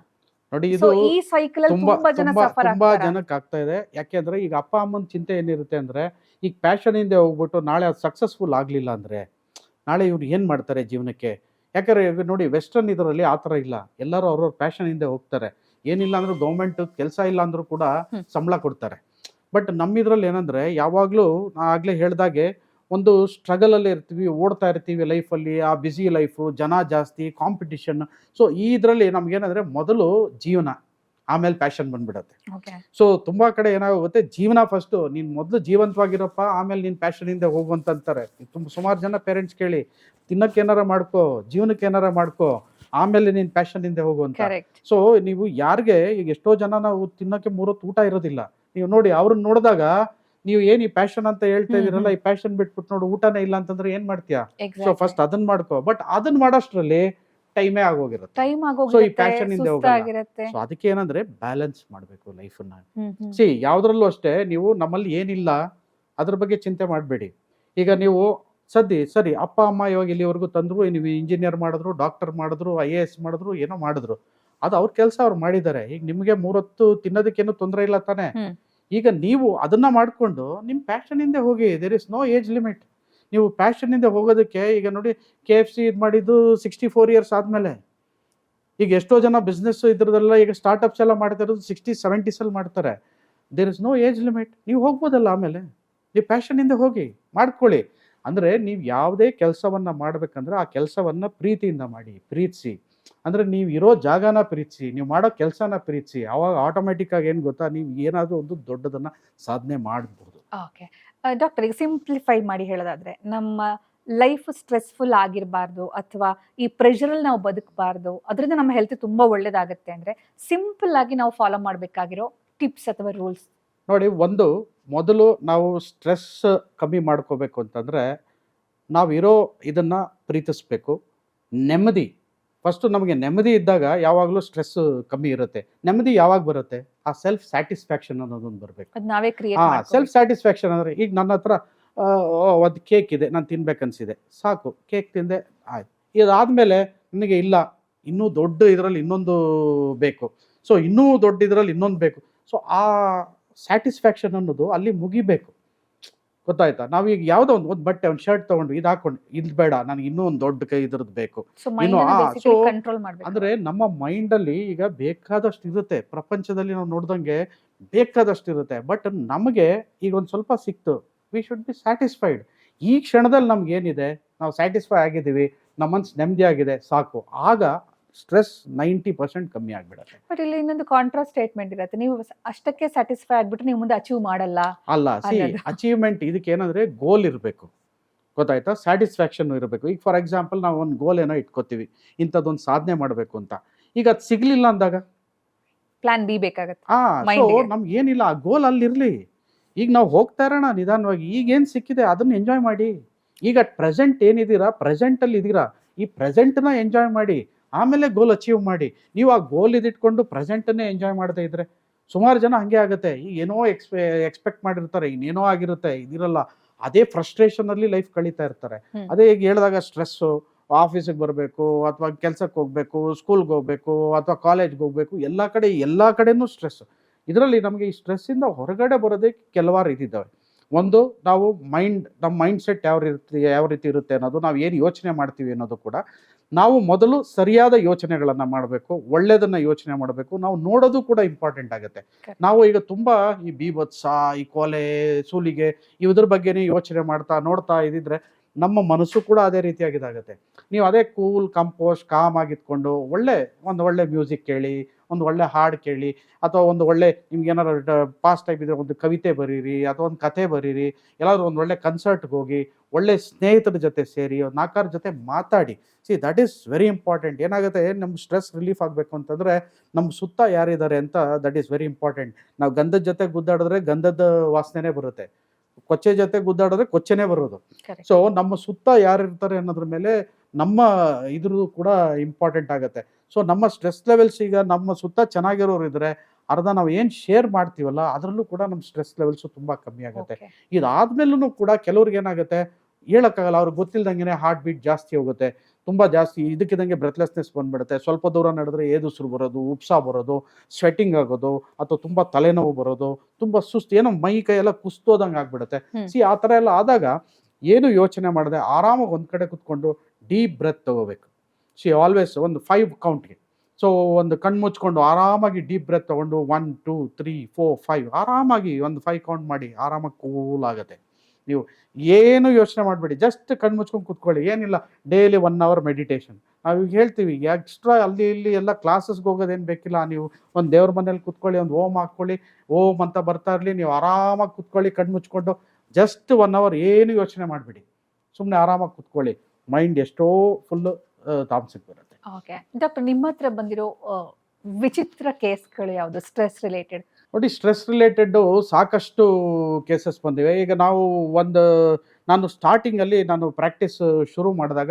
ನೋಡಿ, ಸೊ ಇದು ಈ ಸೈಕಲ್ ಅಲ್ಲಿ ತುಂಬಾ ಜನ ಸಫರ್ ತುಂಬಾ ಆಗ್ತಾರೆ. ಜನಕ್ಕೆ ಆಗ್ತಾ ಇದೆ. ಯಾಕೆಂದ್ರೆ ಈಗ ಅಪ್ಪ ಅಮ್ಮನ ಚಿಂತೆ ಏನಿರುತ್ತೆ ಅಂದ್ರೆ, ಈಗ ಪ್ಯಾಷನ್ ಹಿಂದೆ ಹೋಗ್ಬಿಟ್ಟು ನಾಳೆ ಅದು ಸಕ್ಸಸ್ಫುಲ್ ಆಗಲಿಲ್ಲ ಅಂದ್ರೆ ನಾಳೆ ಇವ್ರು ಏನು ಮಾಡ್ತಾರೆ ಜೀವನಕ್ಕೆ? ಯಾಕಂದ್ರೆ ಈಗ ನೋಡಿ, ವೆಸ್ಟರ್ನ್ ಇದರಲ್ಲಿ ಆ ಥರ ಇಲ್ಲ. ಎಲ್ಲರೂ ಅವ್ರವ್ರ ಪ್ಯಾಷನ್ ಹಿಂದೆ ಹೋಗ್ತಾರೆ. ಏನಿಲ್ಲ ಅಂದ್ರೂ ಗೌರ್ಮೆಂಟ್ ಕೆಲಸ ಇಲ್ಲ ಅಂದ್ರೂ ಕೂಡ ಸಂಬಳ ಕೊಡ್ತಾರೆ. ಬಟ್ ನಮ್ಮಿದ್ರಲ್ಲಿ ಏನಂದ್ರೆ, ಯಾವಾಗಲೂ ನಾ ಆಗಲೇ ಹೇಳ್ದಾಗೆ ಒಂದು ಸ್ಟ್ರಗಲಲ್ಲಿ ಇರ್ತೀವಿ, ಓಡ್ತಾ ಇರ್ತೀವಿ ಲೈಫಲ್ಲಿ. ಆ ಬ್ಯುಸಿ ಲೈಫು, ಜನ ಜಾಸ್ತಿ, ಕಾಂಪಿಟಿಷನ್. ಸೊ ಈ ಇದರಲ್ಲಿ ನಮ್ಗೇನಂದರೆ, ಮೊದಲು ಜೀವನ, ಆಮೇಲೆ ಪ್ಯಾಷನ್ ಬಂದ್ಬಿಡತ್ತೆ. Okay. ಸೊ ತುಂಬ ಕಡೆ ಏನಾಗುತ್ತೆ, ಜೀವನ ಫಸ್ಟು, ನೀನು ಮೊದಲು ಜೀವಂತವಾಗಿರಪ್ಪ, ಆಮೇಲೆ ನೀನು ಪ್ಯಾಷನ್ ಹಿಂದೆ ಹೋಗುವಂತಂತಾರೆ. ಸುಮಾರು ಜನ ಪೇರೆಂಟ್ಸ್ ಕೇಳಿ, ತಿನ್ನಕ್ಕೆ ಏನಾರ ಮಾಡ್ಕೋ, ಜೀವನಕ್ಕೆ ಏನಾರ ಮಾಡ್ಕೋ, ಆಮೇಲೆ ನೀನು ಪ್ಯಾಷನ್ ಹಿಂದೆ ಹೋಗುವಂತ. Correct. ಸೊ ನೀವು ಯಾರಿಗೆ, ಈಗ ಎಷ್ಟೋ ಜನ ನಾವು ತಿನ್ನಕ್ಕೆ 3 ಹೊತ್ತು ಊಟ ಇರೋದಿಲ್ಲ. ನೀವು ನೋಡಿ, ಅವ್ರನ್ನ ನೋಡಿದಾಗ ನೀವು ಏನು ಈ ಪ್ಯಾಷನ್ ಅಂತ ಹೇಳ್ತಾ ಇದೀರಲ್ಲ, ಈ ಪ್ಯಾಷನ್ ಬಿಟ್ಬಿಟ್ಟು ನೋಡು ಊಟನೇ ಇಲ್ಲ ಅಂತಂದ್ರೆ ಏನು ಮಾಡ್ತೀಯಾ? So Exactly. ಫಸ್ಟ್ ಅದನ್ನ ಮಾಡ್ಕೋ. ಬಟ್ ಅದನ್ನ ಮಾಡೋಷ್ಟ್ರಲ್ಲಿ ಟೈಮೇ ಆಗೋಗಿರುತ್ತೆ. ಟೈಮ್ ಸೊ ಈ ಆಗೋಗಿರುತ್ತೆ, ಪ್ಯಾಷನ್ ಹಿಂದೆ ಹೋಗಲ್ಲ. ಸುಸ್ತಾಗಿರುತ್ತೆ. ಸೊ ಅದಕ್ಕೆ ಏನಂದ್ರೆ, ಬ್ಯಾಲೆನ್ಸ್ ಮಾಡಬೇಕು ಲೈಫನ್ನ. ಹ್ಮ್ ಹ್ಮ್. ಸಿ ಯಾವುದ್ರಲ್ಲೂ ಅಷ್ಟೇ, ನೀವು ನಮ್ಮಲ್ಲಿ ಏನಿಲ್ಲ ಅದ್ರ ಬಗ್ಗೆ ಚಿಂತೆ ಮಾಡಬೇಡಿ. ಈಗ ನೀವು ಸರಿ ಅಪ್ಪ ಅಮ್ಮ ಇವಾಗ ಇಲ್ಲಿವರೆಗೂ ತಂದ್ರು, ನೀವು ಇಂಜಿನಿಯರ್ ಮಾಡಿದ್ರು, ಡಾಕ್ಟರ್ ಮಾಡಿದ್ರು, IAS ಮಾಡಿದ್ರು, ಏನೋ ಮಾಡಿದ್ರು, ಅದು ಅವ್ರ ಕೆಲಸ ಅವ್ರು ಮಾಡಿದ್ದಾರೆ. ಈಗ ನಿಮಗೆ 3 ಹೊತ್ತು ತಿನ್ನೋದಕ್ಕೇನು ತೊಂದರೆ ಇಲ್ಲ ತಾನೆ? ಈಗ ನೀವು ಅದನ್ನ ಮಾಡಿಕೊಂಡು ನಿಮ್ಮ ಪ್ಯಾಷನ್ ಹಿಂದೆ ಹೋಗಿ. There is no age limit. ನೀವು ಪ್ಯಾಷನ್ ಹಿಂದೆ ಹೋಗೋದಕ್ಕೆ, ಈಗ ನೋಡಿ KFC ಇದು ಮಾಡಿದ್ದು 64 ಇಯರ್ಸ್ ಆದಮೇಲೆ. ಈಗ ಎಷ್ಟೋ ಜನ ಬಿಸ್ನೆಸ್ ಇದ್ರದೆಲ್ಲ ಈಗ ಸ್ಟಾರ್ಟಪ್ಸ್ ಎಲ್ಲ ಮಾಡ್ತಾ ಇರೋದು 60s 70s ಮಾಡ್ತಾರೆ. There is no age limit. ನೀವು ಹೋಗ್ಬೋದಲ್ಲ, ಆಮೇಲೆ ನೀವು ಪ್ಯಾಷನ್ ಹಿಂದೆ ಹೋಗಿ ಮಾಡ್ಕೊಳ್ಳಿ. ಅಂದರೆ ನೀವು ಯಾವುದೇ ಕೆಲಸವನ್ನು ಮಾಡಬೇಕಂದ್ರೆ ಆ ಕೆಲಸವನ್ನು ಪ್ರೀತಿಯಿಂದ ಮಾಡಿ, ಪ್ರೀತಿಸಿ. ಅಂದರೆ ನೀವು ಇರೋ ಜಾಗನ ಪ್ರೀತಿಸಿ, ನೀವು ಮಾಡೋ ಕೆಲಸನ ಪ್ರೀತಿಸಿ. ಆವಾಗ ಆಟೋಮೆಟಿಕ್ಕಾಗಿ ಏನು ಗೊತ್ತಾ, ನೀವು ಏನಾದರೂ ಒಂದು ದೊಡ್ಡದನ್ನು ಸಾಧನೆ ಮಾಡಬಹುದು. ಓಕೆ. ಡಾಕ್ಟರ್, ಈಗ ಸಿಂಪ್ಲಿಫೈ ಮಾಡಿ ಹೇಳೋದಾದ್ರೆ, ನಮ್ಮ ಲೈಫ್ ಸ್ಟ್ರೆಸ್‌ಫುಲ್ ಆಗಿರಬಾರ್ದು ಅಥವಾ ಈ ಪ್ರೆಷರಲ್ಲಿ ನಾವು ಬದುಕಬಾರ್ದು, ಅದರಿಂದ ನಮ್ಮ ಹೆಲ್ತ್ ತುಂಬಾ ಒಳ್ಳೇದಾಗುತ್ತೆ ಅಂದ್ರೆ ಸಿಂಪಲ್ ಆಗಿ ನಾವು ಫಾಲೋ ಮಾಡಬೇಕಾಗಿರೋ ಟಿಪ್ಸ್ ಅಥವಾ ರೂಲ್ಸ್? ನೋಡಿ, ಮೊದಲು ನಾವು ಸ್ಟ್ರೆಸ್ ಕಮ್ಮಿ ಮಾಡ್ಕೋಬೇಕು ಅಂತಂದರೆ, ನಾವಿರೋ ಇದನ್ನು ಪ್ರೀತಿಸಬೇಕು. ನೆಮ್ಮದಿ ಫಸ್ಟು, ನಮಗೆ ನೆಮ್ಮದಿ ಇದ್ದಾಗ ಯಾವಾಗಲೂ ಸ್ಟ್ರೆಸ್ಸು ಕಮ್ಮಿ ಇರುತ್ತೆ. ನೆಮ್ಮದಿ ಯಾವಾಗ ಬರುತ್ತೆ? ಆ ಸೆಲ್ಫ್ ಸ್ಯಾಟಿಸ್ಫ್ಯಾಕ್ಷನ್ ಅನ್ನೋದೊಂದು ಬರಬೇಕು. ಅದು ನಾವೇ ಕ್ರಿಯೇಟ್ ಸೆಲ್ಫ್ ಮಾಡ್ಕೋಬೇಕು. ಸ್ಯಾಟಿಸ್ಫ್ಯಾಕ್ಷನ್ ಅಂದರೆ, ಈಗ ನನ್ನ ಹತ್ರ ಒಂದು ಕೇಕ್ ಇದೆ, ನಾನು ತಿನ್ಬೇಕನ್ಸಿದೆ, ಸಾಕು ಕೇಕ್ ತಿಂದೆ ಆಯ್ತು. ಇದಾದಮೇಲೆ ನನಗೆ ಇಲ್ಲ, ಇನ್ನೂ ದೊಡ್ಡ ಇದರಲ್ಲಿ ಇನ್ನೊಂದು ಬೇಕು, ಸೊ ಇನ್ನೂ ದೊಡ್ಡ ಇದರಲ್ಲಿ ಇನ್ನೊಂದು ಬೇಕು. ಸೊ ಆ ಸ್ಯಾಟಿಸ್ಫ್ಯಾಕ್ಷನ್ ಅನ್ನೋದು ಅಲ್ಲಿ ಮುಗಿಬೇಕು. ಗೊತ್ತಾಯ್ತಾ? ನಾವೀಗ ಯಾವುದೋ ಒಂದು ಬಟ್ಟೆ, ಒಂದು ಶರ್ಟ್ ತೊಗೊಂಡು ಇದು ಹಾಕೊಂಡು, ಇದು ಬೇಡ, ನನಗೆ ಇನ್ನೂ ಒಂದು ದೊಡ್ಡ ಇದ್ರದ್ದು ಬೇಕು. ಸೊ ಇನ್ನು ಮೈಂಡ್ ಬೇಸಿಕಲಿ ಸೊ ಕಂಟ್ರೋಲ್ ಮಾಡಬೇಕು. ಅಂದರೆ ನಮ್ಮ ಮೈಂಡಲ್ಲಿ ಈಗ ಬೇಕಾದಷ್ಟು ಇರುತ್ತೆ, ಪ್ರಪಂಚದಲ್ಲಿ ನಾವು ನೋಡ್ದಂಗೆ ಬೇಕಾದಷ್ಟು ಇರುತ್ತೆ. ಬಟ್ ನಮಗೆ ಈಗ ಒಂದು ಸ್ವಲ್ಪ ಸಿಕ್ತು, ವಿ ಶುಡ್ ಬಿ ಸ್ಯಾಟಿಸ್ಫೈಡ್. ಈ ಕ್ಷಣದಲ್ಲಿ ನಮ್ಗೆ ಏನಿದೆ, ನಾವು ಸ್ಯಾಟಿಸ್ಫೈ ಆಗಿದ್ದೀವಿ, ನಮ್ಮ ಮನಸ್ಸು ನೆಮ್ಮದಿ ಆಗಿದೆ, ಸಾಕು. ಆಗ ಸ್ಟ್ರೆಸ್ 90% ಕಮ್ಮಿ ಆಗಿಬಿಡುತ್ತೆ. ಬಟ್ ಇಲ್ಲಿ ಇನ್ನೊಂದು ಕಾಂಟ್ರಾಸ್ಟ್ ಸ್ಟೇಟ್ಮೆಂಟ್ ಇರುತ್ತೆ, ನೀವು ಅಷ್ಟಕ್ಕೆ ಸ್ಯಾಟಿಸ್ಫೈ ಆಗ್ಬಿಟ್ಟು ನೀವು ಮುಂದೆ ಅಚೀವ್ ಮಾಡಲ್ಲ ಅಲ್ಲ, ಅನ್ನೋದು. ಅಚೀವ್ಮೆಂಟ್ ಇದಕ್ಕೆ ಏನಂದರೆ ಗೋಲ್ ಇರಬೇಕು. ಗೊತ್ತಾಯ್ತಾ? ಸ್ಯಾಟಿಸ್ಫ್ಯಾಕ್ಷನ್ ಇರಬೇಕು. ಈಗ ಫಾರ್ ಎಕ್ಸಾಂಪಲ್ ನಾವು ಒಂದು ಗೋಲ್ ಏನೋ ಇಟ್ಕೋತೀವಿ, ಇಂಥದ್ದೊಂದು ಸಾಧನೆ ಮಾಡಬೇಕು ಅಂತ. ಈಗ ಅದು ಸಿಗಲಿಲ್ಲ ಅಂದಾಗ ಪ್ಲಾನ್ ಬಿ ಬೇಕಾಗತ್ತೆ. ಸೊ ಮೈಂಡ್ಗೆ ನಮ್ಗೆ ಏನಿಲ್ಲ, ಆ ಗೋಲ್ ಅಲ್ಲಿರಲಿ. ಈಗ ನಾವು ಹೋಗ್ತಾ ಇರೋಣ ನಿಧಾನವಾಗಿ, ಈಗೇನು ಸಿಕ್ಕಿದೆ ಅದನ್ನು ಎಂಜಾಯ್ ಮಾಡಿ. ಈಗ ಪ್ರೆಸೆಂಟ್ ಏನಿದ್ದೀರಾ, ಪ್ರೆಸೆಂಟಲ್ಲಿ ಇದ್ದೀರಾ, ಈ ಪ್ರೆಸೆಂಟ್ನ ಎಂಜಾಯ್ ಮಾಡಿ, ಆಮೇಲೆ ಗೋಲ್ ಅಚೀವ್ ಮಾಡಿ. ನೀವು ಆ ಗೋಲ್ ಇದಿಟ್ಕೊಂಡು ಪ್ರೆಸೆಂಟನ್ನೇ ಎಂಜಾಯ್ ಮಾಡದೇ ಇದ್ರೆ, ಸುಮಾರು ಜನ ಹಾಗೆ ಆಗುತ್ತೆ. ಈಗ ಏನೋ ಎಕ್ಸ್ಪೆಕ್ಟ್ ಮಾಡಿರ್ತಾರೆ, ಇನ್ನೇನೋ ಆಗಿರುತ್ತೆ, ಇದಿರಲ್ಲ, ಅದೇ ಫ್ರಸ್ಟ್ರೇಷನಲ್ಲಿ ಲೈಫ್ ಕಳೀತಾ ಇರ್ತಾರೆ. ಹ್ಮ್. ಅದೇ ಈಗ ಹೇಳಿದಾಗ ಸ್ಟ್ರೆಸ್ಸು, ಆಫೀಸಿಗೆ ಬರಬೇಕು ಅಥವಾ ಕೆಲಸಕ್ಕೆ ಹೋಗಬೇಕು, ಸ್ಕೂಲ್ಗೆ ಹೋಗಬೇಕು ಅಥವಾ ಕಾಲೇಜ್ಗೆ ಹೋಗಬೇಕು, ಎಲ್ಲ ಕಡೆನೂ ಸ್ಟ್ರೆಸ್ಸು. ಇದರಲ್ಲಿ ನಮಗೆ ಈ ಸ್ಟ್ರೆಸ್ಸಿಂದ ಹೊರಗಡೆ ಬರೋದಕ್ಕೆ ಕೆಲವಾರು ಇದಿದ್ದಾವೆ. ಒಂದು, ನಮ್ಮ ಮೈಂಡ್ ಸೆಟ್ ಯಾವ ರೀತಿ ಇರುತ್ತೆ ಅನ್ನೋದು, ನಾವು ಏನು ಯೋಚನೆ ಮಾಡ್ತೀವಿ ಅನ್ನೋದು ಕೂಡ. ನಾವು ಮೊದಲು ಸರಿಯಾದ ಯೋಚನೆಗಳನ್ನು ಮಾಡಬೇಕು, ಒಳ್ಳೆಯದನ್ನು ಯೋಚನೆ ಮಾಡಬೇಕು. ನಾವು ನೋಡೋದು ಕೂಡ ಇಂಪಾರ್ಟೆಂಟ್ ಆಗುತ್ತೆ. Correct. ನಾವು ಈಗ ತುಂಬ ಈ ಬೀಭತ್ಸ, ಈ ಕೊಲೆ, ಸೂಲಿಗೆ ಇದ್ರ ಬಗ್ಗೆನೇ ಯೋಚನೆ ನೋಡ್ತಾ ಇದ್ದಿದ್ರೆ ನಮ್ಮ ಮನಸ್ಸು ಕೂಡ ಅದೇ ರೀತಿಯಾಗಿದಾಗುತ್ತೆ. ನೀವು ಅದೇ ಕೂಲ್ ಕಂಪೋಸ್ಟ್ ಕಾಮ್ ಆಗಿದ್ಕೊಂಡು ಒಂದು ಒಳ್ಳೆ ಮ್ಯೂಸಿಕ್ ಕೇಳಿ, ಒಂದು ಒಳ್ಳೆ ಹಾಡು ಕೇಳಿ, ಅಥವಾ ಒಂದು ಒಳ್ಳೆ ನಿಮ್ಗೆ ಏನಾರು ಪಾಸ್ಟ್ ಟೈಪ್ ಇದ್ರೆ ಒಂದು ಕವಿತೆ ಬರೀರಿ ಅಥವಾ ಒಂದು ಕತೆ ಬರೀರಿ, ಎಲ್ಲಾದ್ರೂ ಒಂದು ಒಳ್ಳೆ ಕನ್ಸರ್ಟ್ಗೆ ಹೋಗಿ, ಒಳ್ಳೆ ಸ್ನೇಹಿತರ ಜೊತೆ ಸೇರಿ, ಒಂದು 4 ಜೊತೆ ಮಾತಾಡಿ. That is very important. ಏನಾಗುತ್ತೆ, ನಮ್ಮ ಸ್ಟ್ರೆಸ್ ರಿಲೀಫ್ ಆಗಬೇಕು ಅಂತಂದರೆ ನಮ್ಮ ಸುತ್ತ ಯಾರಿದ್ದಾರೆ ಅಂತ, ದಟ್ ಈಸ್ ವೆರಿ ಇಂಪಾರ್ಟೆಂಟ್. ನಾವು ಗಂಧದ ಜೊತೆ ಗುದ್ದಾಡಿದ್ರೆ ಗಂಧದ ವಾಸನೆನೇ ಬರುತ್ತೆ, ಕೊಚ್ಚೆ ಜೊತೆ ಗುದ್ದಾಡಿದ್ರೆ ಕೊಚ್ಚೆನೇ ಬರೋದು. Correct. ಸೊ ನಮ್ಮ ಸುತ್ತ ಯಾರಿರ್ತಾರೆ ಅನ್ನೋದ್ರ ಮೇಲೆ ನಮ್ಮ ಇದ್ರ ಕೂಡ ಇಂಪಾರ್ಟೆಂಟ್ ಆಗುತ್ತೆ. ಸೊ ನಮ್ಮ ಸ್ಟ್ರೆಸ್ ಲೆವೆಲ್ಸ್, ಈಗ ನಮ್ಮ ಸುತ್ತ ಚೆನ್ನಾಗಿರೋರು ಇದ್ರೆ, ಅರ್ಧ ನಾವು ಏನು ಶೇರ್ ಮಾಡ್ತೀವಲ್ಲ ಅದರಲ್ಲೂ ಕೂಡ ನಮ್ಮ ಸ್ಟ್ರೆಸ್ ಲೆವೆಲ್ಸು ತುಂಬ ಕಮ್ಮಿ ಆಗುತ್ತೆ. Okay. ಇದಾದ್ಮೇಲೂ ಕೂಡ ಕೆಲವ್ರಿಗೆ ಏನಾಗುತ್ತೆ, ಹೇಳೋಕ್ಕಾಗಲ್ಲ, ಅವ್ರಿಗೆ ಗೊತ್ತಿಲ್ದಂಗೆ ಹಾರ್ಟ್ ಬೀಟ್ ಜಾಸ್ತಿ ಹೋಗುತ್ತೆ, ತುಂಬ ಜಾಸ್ತಿ ಇದಕ್ಕಿದ್ದಂಗೆ ಬ್ರೆತ್ಲೆಸ್ನೆಸ್ ಬಂದ್ಬಿಡುತ್ತೆ. ಸ್ವಲ್ಪ ದೂರ ನಡೆದ್ರೆ ಏದುಸಿರು ಬರೋದು, ಉಪ್ಸ ಬರೋದು, ಸ್ವೆಟ್ಟಿಂಗ್ ಆಗೋದು, ಅಥವಾ ತುಂಬ ತಲೆನೋವು ಬರೋದು, ತುಂಬ ಸುಸ್ತು, ಏನೋ ಮೈ ಕೈ ಎಲ್ಲ ಕುಸ್ತೋದಂಗೆ ಆಗ್ಬಿಡುತ್ತೆ. ಹ್ಮ್. ಆ ಥರ ಎಲ್ಲ ಆದಾಗ ಏನು ಯೋಚನೆ ಮಾಡದೆ ಆರಾಮಾಗಿ ಒಂದು ಕಡೆ ಕುತ್ಕೊಂಡು ಡೀಪ್ ಬ್ರೆತ್ ತಗೋಬೇಕು. ಆಲ್ವೇಸ್ ಒಂದು 5 ಕೌಂಟ್ಗೆ. ಸೊ ಒಂದು ಕಣ್ಣು ಮುಚ್ಕೊಂಡು ಆರಾಮಾಗಿ ಡೀಪ್ ಬ್ರೆತ್ ತೊಗೊಂಡು 1 2 3 4 5 ಆರಾಮಾಗಿ ಒಂದು 5 ಕೌಂಟ್ ಮಾಡಿ, ಆರಾಮಾಗಿ ಕೂಲ್ ಆಗುತ್ತೆ. ನೀವು ಏನು ಯೋಚನೆ ಮಾಡಬೇಡಿ, ಜಸ್ಟ್ ಕಣ್ಣು ಮುಚ್ಕೊಂಡು ಕೂತ್ಕೊಳ್ಳಿ. ಏನಿಲ್ಲ, ಡೈಲಿ 1 ಅವರ್ ಮೆಡಿಟೇಷನ್. ನಾವು ಈಗ ಹೇಳ್ತೀವಿ, ಎಕ್ಸ್ಟ್ರಾ ಅಲ್ಲಿ ಇಲ್ಲಿ ಎಲ್ಲ ಕ್ಲಾಸಸ್ಗೆ ಹೋಗೋದೇನು ಬೇಕಿಲ್ಲ. ನೀವು ಒಂದು ದೇವ್ರ ಮನೇಲಿ ಕೂತ್ಕೊಳ್ಳಿ, ಒಂದು ಓಮ್ ಹಾಕ್ಕೊಳ್ಳಿ, ಓಮ್ ಅಂತ ಬರ್ತಾ ಇರಲಿ, ನೀವು ಆರಾಮಾಗಿ ಕೂತ್ಕೊಳ್ಳಿ ಕಣ್ಣು ಮುಚ್ಕೊಂಡು. ಜಸ್ಟ್ 1 ಅವರ್ ಏನು ಯೋಚನೆ ಮಾಡಬೇಡಿ, ಸುಮ್ಮನೆ ಆರಾಮಾಗಿ ಕೂತ್ಕೊಳ್ಳಿ. ಮೈಂಡ್ ಎಷ್ಟೋ ಫುಲ್ಲು ತಾಮಸಕ್ಕೆ ಬರುತ್ತೆ. ಓಕೆ. ಡಾಕ್ಟರ್, ನಿಮ್ಮ ಹತ್ರ ಬಂದಿರೋ ವಿಚಿತ್ರ ಕೇಸ್ಗಳು ಯಾವುದು ಸ್ಟ್ರೆಸ್ ರಿಲೇಟೆಡ್? ನೋಡಿ, ಸ್ಟ್ರೆಸ್ ರಿಲೇಟೆಡ್ಡು ಸಾಕಷ್ಟು ಕೇಸಸ್ ಬಂದಿವೆ. ಈಗ ನಾನು ಸ್ಟಾರ್ಟಿಂಗಲ್ಲಿ ಪ್ರಾಕ್ಟೀಸ್ ಶುರು ಮಾಡಿದಾಗ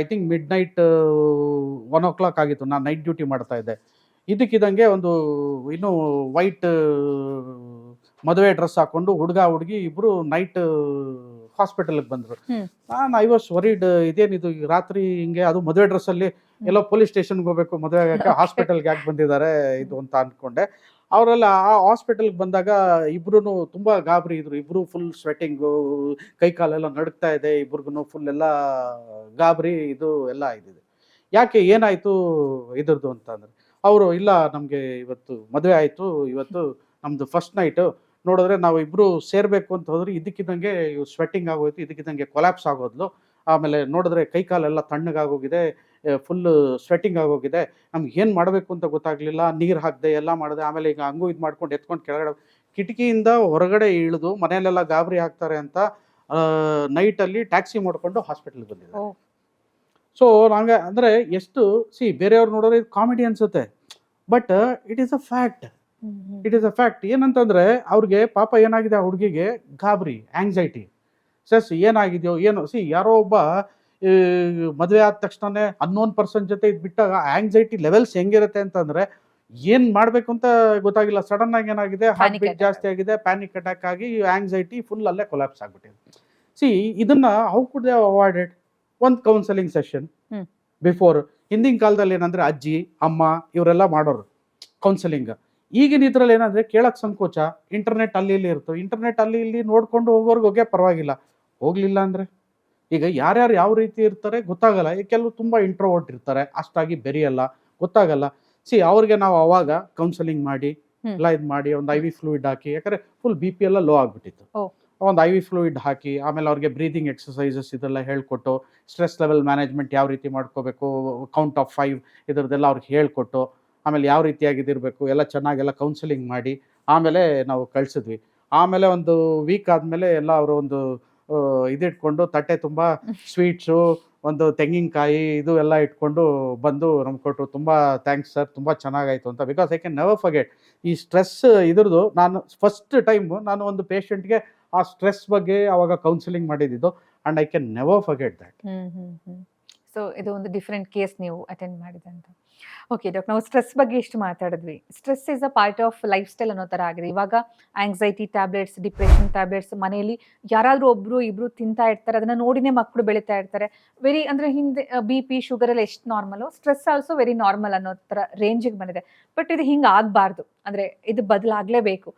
ಐ ಥಿಂಕ್ ಮಿಡ್‌ನೈಟ್ 1 ಆಗಿತ್ತು. ನಾನು ನೈಟ್ ಡ್ಯೂಟಿ ಮಾಡ್ತಾ ಇದ್ದೆ. ಇದಕ್ಕಿದ್ದಂಗೆ ಇನ್ನೂ ವೈಟ್ ಮದುವೆ ಡ್ರೆಸ್ ಹಾಕ್ಕೊಂಡು ಹುಡುಗಿ ಇಬ್ಬರು ನೈಟ್ ಹಾಸ್ಪಿಟಲ್ಗೆ ಬಂದರು. ಹ್ಮ್. ಐ ವಾಸ್ ವರಿಡ್, ಇದೇನಿದು ಈ ರಾತ್ರಿ ಹಿಂಗೆ, ಅದು ಮದುವೆ ಡ್ರೆಸ್ಸಲ್ಲಿ ಎಲ್ಲೋ ಪೊಲೀಸ್ ಸ್ಟೇಷನ್ಗೆ ಹೋಗಬೇಕು, ಮದುವೆ ಆಗಕ್ಕೆ ಹಾಸ್ಪಿಟಲ್ಗೆ ಯಾಕೆ ಬಂದಿದ್ದಾರೆ ಇದು ಅಂತ ಅಂದ್ಕೊಂಡೆ. ಅವರೆಲ್ಲ ಆ ಹಾಸ್ಪಿಟಲ್ಗೆ ಬಂದಾಗ ಇಬ್ರು ತುಂಬ ಗಾಬರಿ ಇದ್ರು. ಇಬ್ಬರು ಫುಲ್ ಸ್ವೆಟ್ಟಿಂಗು, ಕೈ ಕಾಲೆಲ್ಲ ನಡುಗ್ತಾ ಇದೆ, ಇಬ್ರಿಗೂ ಫುಲ್ ಎಲ್ಲ ಗಾಬರಿ, ಇದು ಎಲ್ಲ ಇದಿದೆ. ಯಾಕೆ, ಏನಾಯಿತು ಇದ್ರದ್ದು ಅಂತಂದರೆ, ಅವರು ಇಲ್ಲ, ನಮಗೆ ಇವತ್ತು ಮದುವೆ ಆಯಿತು, ಇವತ್ತು ನಮ್ಮದು ಫಸ್ಟ್ ನೈಟು, ನೋಡಿದ್ರೆ ನಾವು ಇಬ್ರು ಸೇರ್ಬೇಕು ಅಂತ ಹೋದ್ರೆ ಇದಕ್ಕಿದ್ದಂಗೆ ಸ್ವೆಟ್ಟಿಂಗ್ ಆಗೋಯ್ತು, ಇದಕ್ಕಿದ್ದಂಗೆ ಕೊಲ್ಯಾಪ್ಸ್ ಆಗೋದ್ಲು. ಆಮೇಲೆ ನೋಡಿದ್ರೆ ಕೈ ಕಾಲೆಲ್ಲ ತಣ್ಣಗಾಗೋಗಿದೆ, ಫುಲ್ ಸ್ವೆಟ್ಟಿಂಗ್ ಆಗೋಗಿದೆ. ನಮ್ಗೆ ಏನು ಮಾಡಬೇಕು ಅಂತ ಗೊತ್ತಾಗ್ಲಿಲ್ಲ. ನೀರು ಹಾಕಿದೆ, ಎಲ್ಲ ಮಾಡಿದೆ. ಆಮೇಲೆ ಈಗ ಹಂಗೂ ಇದು ಮಾಡ್ಕೊಂಡು ಎತ್ಕೊಂಡು ಕೆಳಗಡೆ ಕಿಟಕಿಯಿಂದ ಹೊರಗಡೆ ಇಳಿದು ಮನೆಯಲ್ಲೆಲ್ಲ ಗಾಬರಿ ಆಗ್ತಾರೆ ಅಂತ ನೈಟಲ್ಲಿ ಟ್ಯಾಕ್ಸಿ ಮಾಡ್ಕೊಂಡು ಹಾಸ್ಪಿಟಲ್ಗೆ ಬಂದಿದ್ದೆ. ಓ. ಸೊ ನಂಗೆ ಅಂದರೆ ಎಷ್ಟು ಬೇರೆಯವ್ರು ನೋಡಿದ್ರೆ ಇದು ಕಾಮಿಡಿ ಅನ್ಸುತ್ತೆ, but it is a fact. It is a fact. ಏನಂತಂದ್ರೆ ಅವ್ರಿಗೆ ಪಾಪ ಏನಾಗಿದೆ, ಆ ಹುಡುಗಿಗೆ ಗಾಬರಿ, ಆಂಗ್ಸೈಟಿ, ಸ್ಟ್ರೆಸ್ ಏನಾಗಿದೆಯೋ ಏನೋ. ಯಾರೋ ಒಬ್ಬ ಮದುವೆ ಆದ ತಕ್ಷಣನೇ ಅನ್ನೋನ್ ಪರ್ಸನ್ ಜೊತೆ ಇದು ಬಿಟ್ಟಾಗ ಆಂಗ್ಸೈಟಿ ಲೆವೆಲ್ಸ್ ಹೆಂಗಿರುತ್ತೆ ಅಂತಂದ್ರೆ ಏನು ಮಾಡಬೇಕು ಅಂತ ಗೊತ್ತಾಗಿಲ್ಲ. ಸಡನ್ ಆಗಿ ಏನಾಗಿದೆ, ಹಾರ್ಟ್ Panic ಬೀಟ್ attack. ಜಾಸ್ತಿ ಆಗಿದೆ, ಪ್ಯಾನಿಕ್ ಅಟ್ಯಾಕ್ ಆಗಿ ಆಂಗ್ಸೈಟಿ ಫುಲ್ ಅಲ್ಲೇ ಕೊಲ್ಯಾಪ್ಸ್ ಆಗ್ಬಿಟ್ಟಿದೆ. ಇದನ್ನ ಹೌ ಕುಡ್ ದೇ ಅವಾಯ್ಡೆಡ್? ಒಂದು ಕೌನ್ಸೆಲಿಂಗ್ ಸೆಷನ್ ಹ್ಮ್. ಬಿಫೋರ್. ಹಿಂದಿನ ಕಾಲದಲ್ಲಿ ಏನಂದ್ರೆ ಅಜ್ಜಿ ಅಮ್ಮ ಇವರೆಲ್ಲ ಮಾಡೋರು ಕೌನ್ಸೆಲಿಂಗ್. ಈಗಿನ ಇದ್ರಲ್ಲಿ ಏನಂದ್ರೆ ಕೇಳಕ್ ಸಂಕೋಚ. ಇಂಟರ್ನೆಟ್ ಅಲ್ಲಿ ಇಲ್ಲಿ ಇರ್ತವೆ, ಇಂಟರ್ನೆಟ್ ಅಲ್ಲಿ ಇಲ್ಲಿ ನೋಡ್ಕೊಂಡು ಹೋಗೋರ್ಗೆ ಪರವಾಗಿಲ್ಲ. ಹೋಗ್ಲಿಲ್ಲ ಅಂದ್ರೆ ಈಗ ಯಾರ್ಯಾರು ಯಾವ ರೀತಿ ಇರ್ತಾರೆ ಗೊತ್ತಾಗಲ್ಲ. ಈಗ ಕೆಲವು ತುಂಬಾ ಇಂಟ್ರೋವರ್ಟ್ ಇರ್ತಾರೆ, ಅಷ್ಟಾಗಿ ಬೆರೆಯಲ್ಲ, ಗೊತ್ತಾಗಲ್ಲ. ಅವ್ರಿಗೆ ನಾವು ಅವಾಗ ಕೌನ್ಸೆಲಿಂಗ್ ಮಾಡಿ ಹ್ಮ್. ಎಲ್ಲ ಇದು ಮಾಡಿ ಒಂದು IV ಫ್ಲೂಯಿಡ್ ಹಾಕಿ, ಯಾಕಂದ್ರೆ ಫುಲ್ BP ಎಲ್ಲ ಲೋ ಆಗ್ಬಿಟ್ಟಿತ್ತು. ಓ. ಒಂದು IV ಫ್ಲೂಯಿಡ್ ಹಾಕಿ, ಆಮೇಲೆ ಅವ್ರಿಗೆ ಬ್ರೀದಿಂಗ್ ಎಕ್ಸಸೈಸಸ್ ಇದೆಲ್ಲ ಹೇಳ್ಕೊಟ್ಟು, ಸ್ಟ್ರೆಸ್ ಲೆವೆಲ್ ಮ್ಯಾನೇಜ್ಮೆಂಟ್ ಯಾವ ರೀತಿ ಮಾಡ್ಕೋಬೇಕು, ಕೌಂಟ್ ಆಫ್ 5 ಇದರದ್ದೆಲ್ಲ ಅವ್ರಿಗೆ ಹೇಳ್ಕೊಟ್ಟು, ಆಮೇಲೆ ಯಾವ ರೀತಿಯಾಗಿ ಇದಿರಬೇಕು ಎಲ್ಲ ಚೆನ್ನಾಗೆಲ್ಲ ಕೌನ್ಸಿಲಿಂಗ್ ಮಾಡಿ ಆಮೇಲೆ ನಾವು ಕಳಿಸಿದ್ವಿ. ಆಮೇಲೆ ಒಂದು ವೀಕ್ ಆದಮೇಲೆ ಎಲ್ಲ ಅವರು ಒಂದು ಇದಿಟ್ಕೊಂಡು ತಟ್ಟೆ ತುಂಬ ಸ್ವೀಟ್ಸು, ಒಂದು ತೆಂಗಿನಕಾಯಿ ಇದು ಎಲ್ಲ ಇಟ್ಕೊಂಡು ಬಂದು ನಮ್ಗೆ ಕೊಟ್ಟರು. ತುಂಬ ಥ್ಯಾಂಕ್ಸ್ ಸರ್, ತುಂಬ ಚೆನ್ನಾಗಾಯಿತು ಅಂತ. Because I can never forget ಈ ಸ್ಟ್ರೆಸ್ ಇದ್ರದ್ದು. ನಾನು ಫಸ್ಟ್ ಟೈಮ್ ನಾನು ಒಂದು ಪೇಷಂಟ್ಗೆ ಆ ಸ್ಟ್ರೆಸ್ ಬಗ್ಗೆ ಅವಾಗ ಕೌನ್ಸಿಲಿಂಗ್ ಮಾಡಿದ್ದು, and I can never forget that. So ಇದು ಒಂದು ಡಿಫ್ರೆಂಟ್ ಕೇಸ್ ನೀವು ಅಟೆಂಡ್ ಮಾಡಿದಂತ. ಓಕೆ ಡಾಕ್ಟರ್, ನಾವು ಸ್ಟ್ರೆಸ್ ಬಗ್ಗೆ ಎಷ್ಟು ಮಾತಾಡಿದ್ವಿ. Stress is a part of lifestyle ಅನ್ನೋ ಥರ ಆಗಿದೆ. ಇವಾಗ ಆಂಗ್ಸೈಟಿ ಟ್ಯಾಬ್ಲೆಟ್ಸ್, ಡಿಪ್ರೆಷನ್ ಟ್ಯಾಬ್ಲೆಟ್ಸ್ ಮನೆಯಲ್ಲಿ ಯಾರಾದರೂ ಒಬ್ರು ಇಬ್ರು ತಿಂತಾ ಇರ್ತಾರೆ, ಅದನ್ನ ನೋಡಿನೇ ಮಕ್ಕಳು ಬೆಳೀತಾ ಇರ್ತಾರೆ. ವೆರಿ ಅಂದ್ರೆ ಹಿಂದೆ BP ಶುಗರ್ ಎಲ್ಲ ಎಷ್ಟು normal, stress also very normal ಅನ್ನೋ ಥರ ರೇಂಜಿಗೆ ಬಂದಿದೆ. ಬಟ್ ಇದು ಹಿಂಗೆ ಆಗಬಾರ್ದು, ಅಂದ್ರೆ ಇದು ಬದಲಾಗಲೇಬೇಕು.